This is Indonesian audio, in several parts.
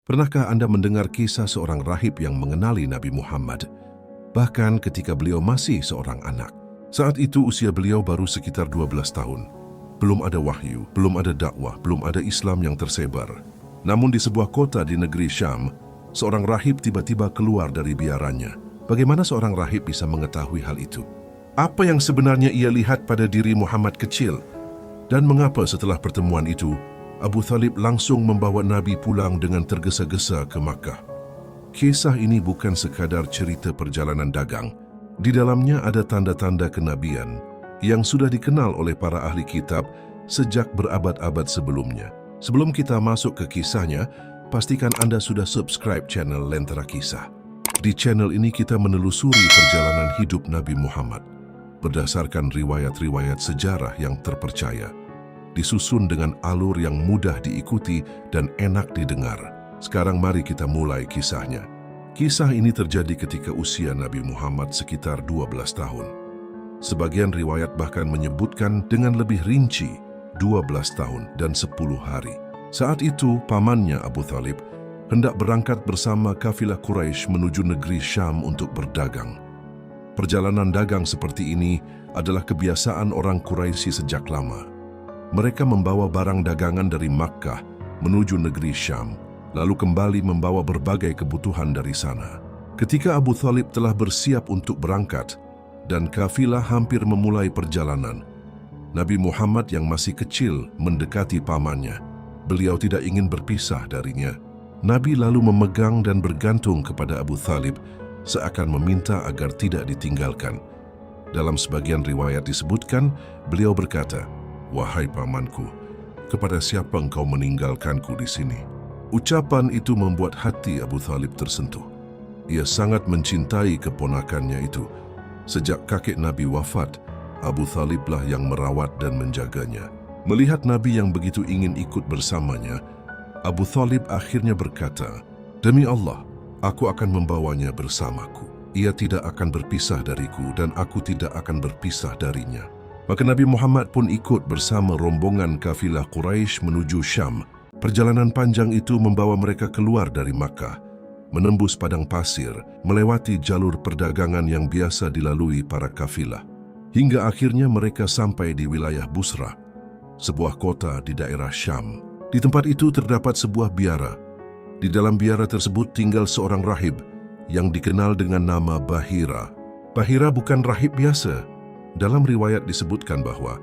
Pernahkah Anda mendengar kisah seorang rahib yang mengenali Nabi Muhammad? Bahkan ketika beliau masih seorang anak. Saat itu usia beliau baru sekitar 12 tahun. Belum ada wahyu, belum ada dakwah, belum ada Islam yang tersebar. Namun di sebuah kota di negeri Syam, seorang rahib tiba-tiba keluar dari biarannya. Bagaimana seorang rahib bisa mengetahui hal itu? Apa yang sebenarnya ia lihat pada diri Muhammad kecil? Dan mengapa setelah pertemuan itu, Abu Thalib langsung membawa Nabi pulang dengan tergesa-gesa ke Makkah? Kisah ini bukan sekadar cerita perjalanan dagang. Di dalamnya ada tanda-tanda kenabian yang sudah dikenal oleh para ahli kitab sejak berabad-abad sebelumnya. Sebelum kita masuk ke kisahnya, pastikan Anda sudah subscribe channel Lentera Kisah. Di channel ini kita menelusuri perjalanan hidup Nabi Muhammad berdasarkan riwayat-riwayat sejarah yang terpercaya, disusun dengan alur yang mudah diikuti dan enak didengar. Sekarang mari kita mulai kisahnya. Kisah ini terjadi ketika usia Nabi Muhammad sekitar 12 tahun. Sebagian riwayat bahkan menyebutkan dengan lebih rinci 12 tahun dan 10 hari. Saat itu pamannya Abu Thalib hendak berangkat bersama kafilah Quraisy menuju negeri Syam untuk berdagang. Perjalanan dagang seperti ini adalah kebiasaan orang Quraisy sejak lama. Mereka membawa barang dagangan dari Makkah menuju negeri Syam, lalu kembali membawa berbagai kebutuhan dari sana. Ketika Abu Thalib telah bersiap untuk berangkat dan kafilah hampir memulai perjalanan, Nabi Muhammad yang masih kecil mendekati pamannya. Beliau tidak ingin berpisah darinya. Nabi lalu memegang dan bergantung kepada Abu Thalib seakan meminta agar tidak ditinggalkan. Dalam sebagian riwayat disebutkan, beliau berkata, "Wahai pamanku, kepada siapa engkau meninggalkanku di sini?" Ucapan itu membuat hati Abu Thalib tersentuh. Ia sangat mencintai keponakannya itu. Sejak kakek Nabi wafat, Abu Thaliblah yang merawat dan menjaganya. Melihat Nabi yang begitu ingin ikut bersamanya, Abu Thalib akhirnya berkata, "Demi Allah, aku akan membawanya bersamaku. Ia tidak akan berpisah dariku dan aku tidak akan berpisah darinya." Maka Nabi Muhammad pun ikut bersama rombongan kafilah Quraisy menuju Syam. Perjalanan panjang itu membawa mereka keluar dari Makkah, menembus padang pasir, melewati jalur perdagangan yang biasa dilalui para kafilah. Hingga akhirnya mereka sampai di wilayah Busra, sebuah kota di daerah Syam. Di tempat itu terdapat sebuah biara. Di dalam biara tersebut tinggal seorang rahib yang dikenal dengan nama Bahira. Bahira bukan rahib biasa. Dalam riwayat disebutkan bahwa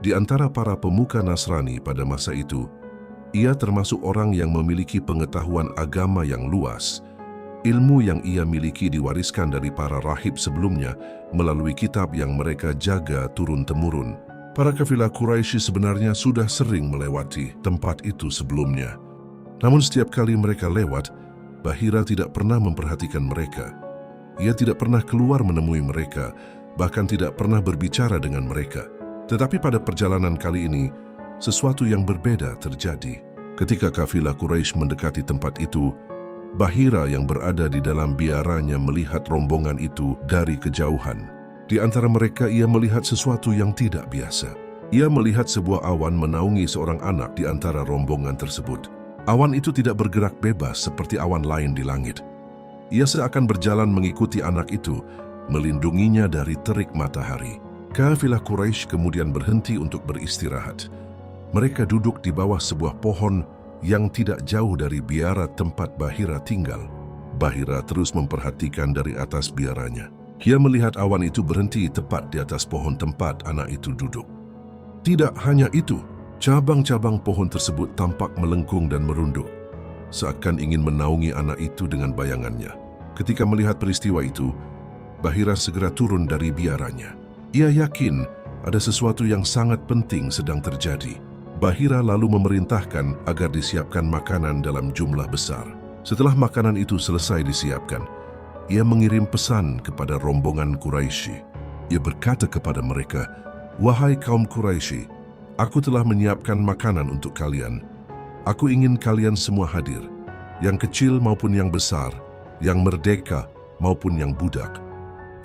di antara para pemuka Nasrani pada masa itu, ia termasuk orang yang memiliki pengetahuan agama yang luas. Ilmu yang ia miliki diwariskan dari para rahib sebelumnya melalui kitab yang mereka jaga turun-temurun. Para kafilah Quraisy sebenarnya sudah sering melewati tempat itu sebelumnya. Namun setiap kali mereka lewat, Bahira tidak pernah memperhatikan mereka. Ia tidak pernah keluar menemui mereka, bahkan tidak pernah berbicara dengan mereka. Tetapi pada perjalanan kali ini, sesuatu yang berbeda terjadi. Ketika kafilah Quraisy mendekati tempat itu, Bahira yang berada di dalam biaranya melihat rombongan itu dari kejauhan. Di antara mereka ia melihat sesuatu yang tidak biasa. Ia melihat sebuah awan menaungi seorang anak di antara rombongan tersebut. Awan itu tidak bergerak bebas seperti awan lain di langit. Ia seakan berjalan mengikuti anak itu, melindunginya dari terik matahari. Kafilah Quraisy kemudian berhenti untuk beristirahat. Mereka duduk di bawah sebuah pohon yang tidak jauh dari biara tempat Bahira tinggal. Bahira terus memperhatikan dari atas biaranya. Ia melihat awan itu berhenti tepat di atas pohon tempat anak itu duduk. Tidak hanya itu, cabang-cabang pohon tersebut tampak melengkung dan merunduk, seakan ingin menaungi anak itu dengan bayangannya. Ketika melihat peristiwa itu, Bahira segera turun dari biaranya. Ia yakin ada sesuatu yang sangat penting sedang terjadi. Bahira lalu memerintahkan agar disiapkan makanan dalam jumlah besar. Setelah makanan itu selesai disiapkan, ia mengirim pesan kepada rombongan Quraisy. Ia berkata kepada mereka, "Wahai kaum Quraisy, aku telah menyiapkan makanan untuk kalian. Aku ingin kalian semua hadir, yang kecil maupun yang besar, yang merdeka maupun yang budak."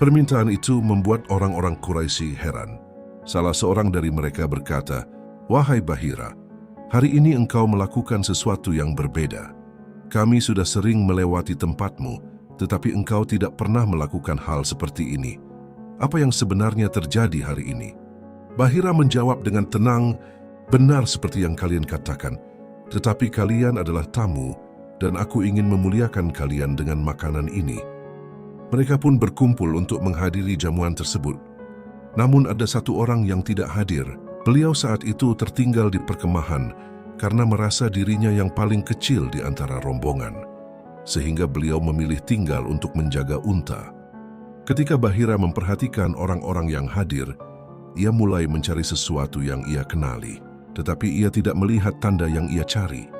Permintaan itu membuat orang-orang Quraisy heran. Salah seorang dari mereka berkata, "Wahai Bahira, hari ini engkau melakukan sesuatu yang berbeda. Kami sudah sering melewati tempatmu, tetapi engkau tidak pernah melakukan hal seperti ini. Apa yang sebenarnya terjadi hari ini?" Bahira menjawab dengan tenang, "Benar seperti yang kalian katakan, tetapi kalian adalah tamu, dan aku ingin memuliakan kalian dengan makanan ini." Mereka pun berkumpul untuk menghadiri jamuan tersebut. Namun ada satu orang yang tidak hadir. Beliau saat itu tertinggal di perkemahan karena merasa dirinya yang paling kecil di antara rombongan, sehingga beliau memilih tinggal untuk menjaga unta. Ketika Bahira memperhatikan orang-orang yang hadir, ia mulai mencari sesuatu yang ia kenali, tetapi ia tidak melihat tanda yang ia cari.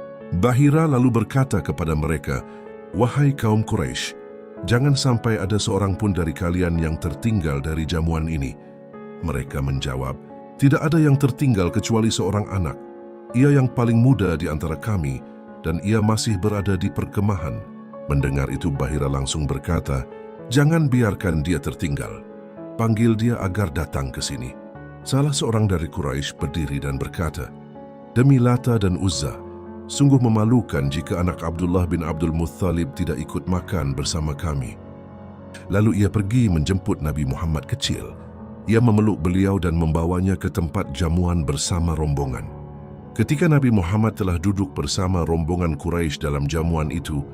Bahira lalu berkata kepada mereka, "Wahai kaum Quraisy, jangan sampai ada seorang pun dari kalian yang tertinggal dari jamuan ini." Mereka menjawab, "Tidak ada yang tertinggal kecuali seorang anak. Ia yang paling muda di antara kami, dan ia masih berada di perkemahan." Mendengar itu Bahira langsung berkata, "Jangan biarkan dia tertinggal. Panggil dia agar datang ke sini." Salah seorang dari Quraisy berdiri dan berkata, "Demi Lata dan Uzza, sungguh memalukan jika anak Abdullah bin Abdul Muttalib tidak ikut makan bersama kami." Lalu ia pergi menjemput Nabi Muhammad kecil. Ia memeluk beliau dan membawanya ke tempat jamuan bersama rombongan. Ketika Nabi Muhammad telah duduk bersama rombongan Quraisy dalam jamuan itu,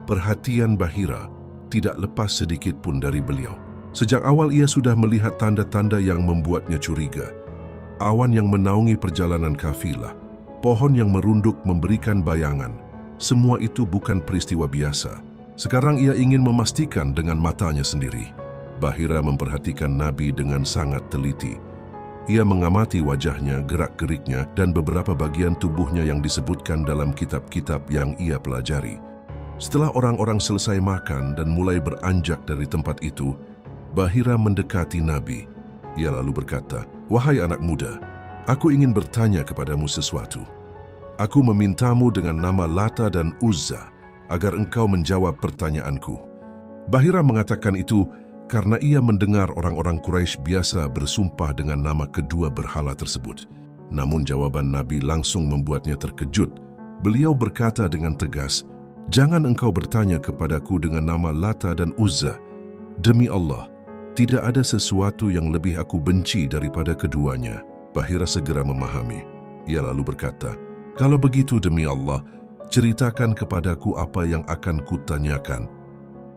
perhatian Bahira tidak lepas sedikit pun dari beliau. Sejak awal ia sudah melihat tanda-tanda yang membuatnya curiga. Awan yang menaungi perjalanan kafilah, pohon yang merunduk memberikan bayangan, semua itu bukan peristiwa biasa. Sekarang ia ingin memastikan dengan matanya sendiri. Bahira memperhatikan Nabi dengan sangat teliti. Ia mengamati wajahnya, gerak-geriknya, dan beberapa bagian tubuhnya yang disebutkan dalam kitab-kitab yang ia pelajari. Setelah orang-orang selesai makan dan mulai beranjak dari tempat itu, Bahira mendekati Nabi. Ia lalu berkata, "Wahai anak muda, aku ingin bertanya kepadamu sesuatu. Aku memintamu dengan nama Lata dan Uzza agar engkau menjawab pertanyaanku." Bahira mengatakan itu karena ia mendengar orang-orang Quraisy biasa bersumpah dengan nama kedua berhala tersebut. Namun jawaban Nabi langsung membuatnya terkejut. Beliau berkata dengan tegas, "Jangan engkau bertanya kepadaku dengan nama Lata dan Uzza. Demi Allah, tidak ada sesuatu yang lebih aku benci daripada keduanya." Bahira segera memahami. Ia lalu berkata, "Kalau begitu demi Allah, ceritakan kepadaku apa yang akan kutanyakan."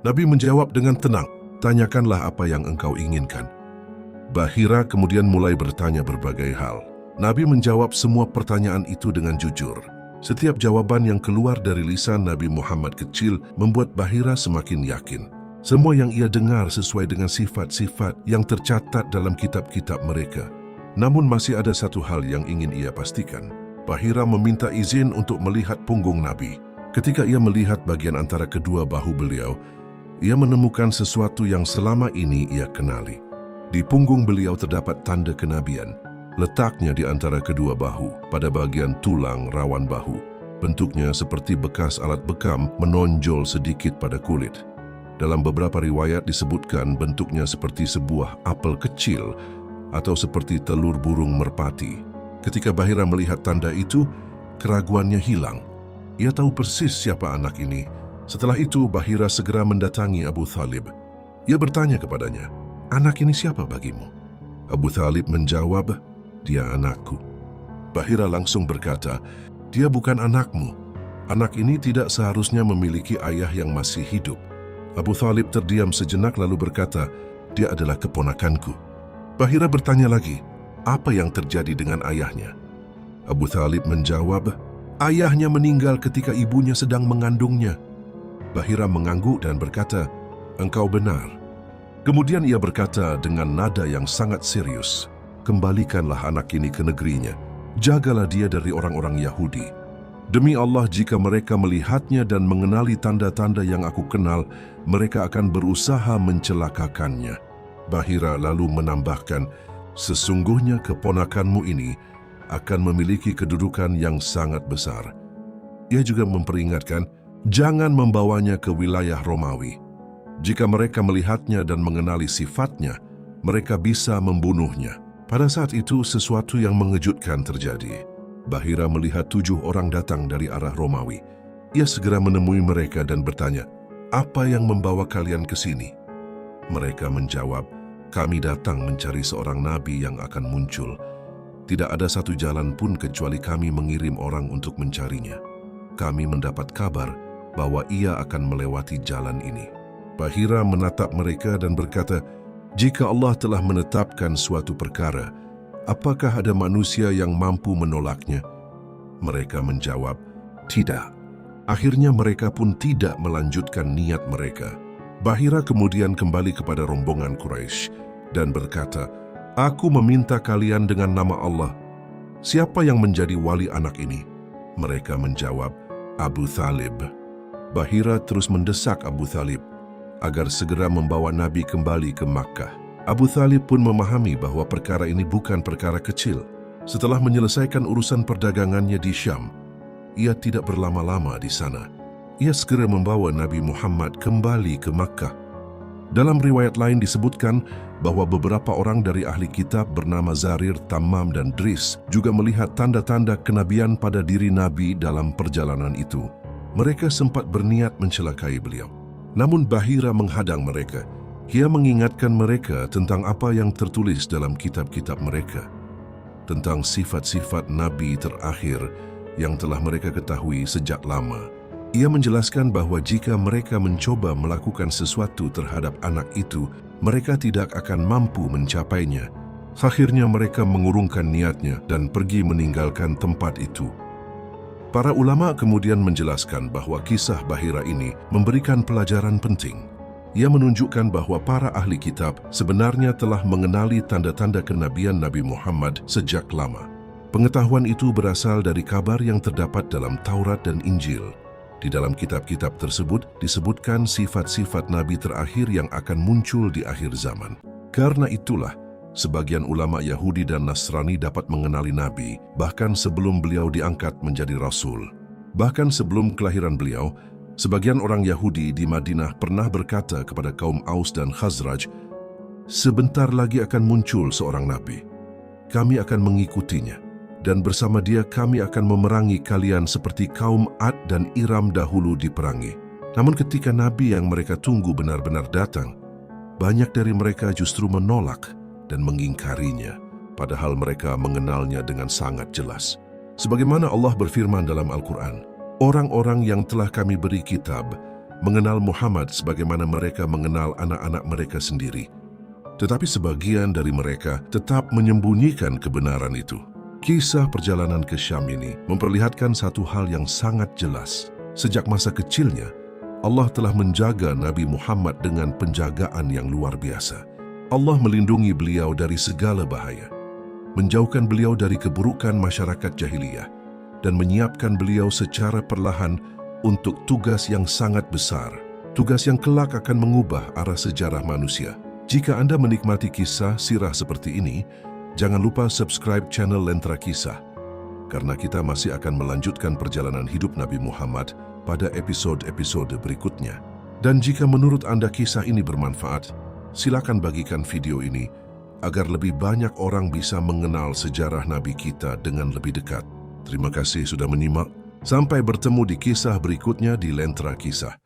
Nabi menjawab dengan tenang, "Tanyakanlah apa yang engkau inginkan." Bahira kemudian mulai bertanya berbagai hal. Nabi menjawab semua pertanyaan itu dengan jujur. Setiap jawaban yang keluar dari lisan Nabi Muhammad kecil membuat Bahira semakin yakin. Semua yang ia dengar sesuai dengan sifat-sifat yang tercatat dalam kitab-kitab mereka. Namun masih ada satu hal yang ingin ia pastikan. Bahira meminta izin untuk melihat punggung Nabi. Ketika ia melihat bagian antara kedua bahu beliau, ia menemukan sesuatu yang selama ini ia kenali. Di punggung beliau terdapat tanda kenabian. Letaknya di antara kedua bahu, pada bagian tulang rawan bahu. Bentuknya seperti bekas alat bekam menonjol sedikit pada kulit. Dalam beberapa riwayat disebutkan bentuknya seperti sebuah apel kecil atau seperti telur burung merpati. Ketika Bahira melihat tanda itu, keraguannya hilang. Ia tahu persis siapa anak ini. Setelah itu, Bahira segera mendatangi Abu Thalib. Ia bertanya kepadanya, "Anak ini siapa bagimu?" Abu Thalib menjawab, "Dia anakku." Bahira langsung berkata, "Dia bukan anakmu. Anak ini tidak seharusnya memiliki ayah yang masih hidup." Abu Thalib terdiam sejenak lalu berkata, "Dia adalah keponakanku." Bahira bertanya lagi, "Apa yang terjadi dengan ayahnya?" Abu Thalib menjawab, "Ayahnya meninggal ketika ibunya sedang mengandungnya." Bahira mengangguk dan berkata, "Engkau benar." Kemudian ia berkata dengan nada yang sangat serius, "Kembalikanlah anak ini ke negerinya. Jagalah dia dari orang-orang Yahudi. Demi Allah, jika mereka melihatnya dan mengenali tanda-tanda yang aku kenal, mereka akan berusaha mencelakakannya." Bahira lalu menambahkan, "Sesungguhnya keponakanmu ini akan memiliki kedudukan yang sangat besar." Ia juga memperingatkan, jangan membawanya ke wilayah Romawi. Jika mereka melihatnya dan mengenali sifatnya, mereka bisa membunuhnya. Pada saat itu, sesuatu yang mengejutkan terjadi. Bahira melihat 7 orang datang dari arah Romawi. Ia segera menemui mereka dan bertanya, "Apa yang membawa kalian ke sini?" Mereka menjawab, "Kami datang mencari seorang nabi yang akan muncul. Tidak ada satu jalan pun kecuali kami mengirim orang untuk mencarinya. Kami mendapat kabar bahwa ia akan melewati jalan ini." Bahira menatap mereka dan berkata, "Jika Allah telah menetapkan suatu perkara, apakah ada manusia yang mampu menolaknya?" Mereka menjawab, "Tidak." Akhirnya mereka pun tidak melanjutkan niat mereka. Bahira kemudian kembali kepada rombongan Quraisy dan berkata, "Aku meminta kalian dengan nama Allah. Siapa yang menjadi wali anak ini?" Mereka menjawab, "Abu Thalib." Bahira terus mendesak Abu Thalib agar segera membawa Nabi kembali ke Makkah. Abu Thalib pun memahami bahwa perkara ini bukan perkara kecil. Setelah menyelesaikan urusan perdagangannya di Syam, ia tidak berlama-lama di sana. Ia segera membawa Nabi Muhammad kembali ke Makkah. Dalam riwayat lain disebutkan bahwa beberapa orang dari ahli kitab bernama Zarir, Tammam, dan Dris juga melihat tanda-tanda kenabian pada diri Nabi dalam perjalanan itu. Mereka sempat berniat mencelakai beliau. Namun Bahira menghadang mereka. Ia mengingatkan mereka tentang apa yang tertulis dalam kitab-kitab mereka, tentang sifat-sifat Nabi terakhir yang telah mereka ketahui sejak lama. Ia menjelaskan bahwa jika mereka mencoba melakukan sesuatu terhadap anak itu, mereka tidak akan mampu mencapainya. Akhirnya mereka mengurungkan niatnya dan pergi meninggalkan tempat itu. Para ulama kemudian menjelaskan bahwa kisah Bahira ini memberikan pelajaran penting. Ia menunjukkan bahwa para ahli kitab sebenarnya telah mengenali tanda-tanda kenabian Nabi Muhammad sejak lama. Pengetahuan itu berasal dari kabar yang terdapat dalam Taurat dan Injil. Di dalam kitab-kitab tersebut disebutkan sifat-sifat Nabi terakhir yang akan muncul di akhir zaman. Karena itulah, sebagian ulama Yahudi dan Nasrani dapat mengenali Nabi bahkan sebelum beliau diangkat menjadi Rasul. Bahkan sebelum kelahiran beliau, sebagian orang Yahudi di Madinah pernah berkata kepada kaum Aus dan Khazraj, "Sebentar lagi akan muncul seorang Nabi. Kami akan mengikutinya. Dan bersama dia kami akan memerangi kalian seperti kaum Ad dan Iram dahulu diperangi." Namun ketika Nabi yang mereka tunggu benar-benar datang, banyak dari mereka justru menolak dan mengingkarinya, padahal mereka mengenalnya dengan sangat jelas. Sebagaimana Allah berfirman dalam Al-Quran, "Orang-orang yang telah kami beri kitab mengenal Muhammad sebagaimana mereka mengenal anak-anak mereka sendiri. Tetapi sebagian dari mereka tetap menyembunyikan kebenaran itu." Kisah perjalanan ke Syam ini memperlihatkan satu hal yang sangat jelas. Sejak masa kecilnya, Allah telah menjaga Nabi Muhammad dengan penjagaan yang luar biasa. Allah melindungi beliau dari segala bahaya, menjauhkan beliau dari keburukan masyarakat jahiliyah, dan menyiapkan beliau secara perlahan untuk tugas yang sangat besar, tugas yang kelak akan mengubah arah sejarah manusia. Jika Anda menikmati kisah sirah seperti ini, jangan lupa subscribe channel Lentera Kisah, karena kita masih akan melanjutkan perjalanan hidup Nabi Muhammad pada episode-episode berikutnya. Dan jika menurut Anda kisah ini bermanfaat, silakan bagikan video ini agar lebih banyak orang bisa mengenal sejarah Nabi kita dengan lebih dekat. Terima kasih sudah menyimak. Sampai bertemu di kisah berikutnya di Lentera Kisah.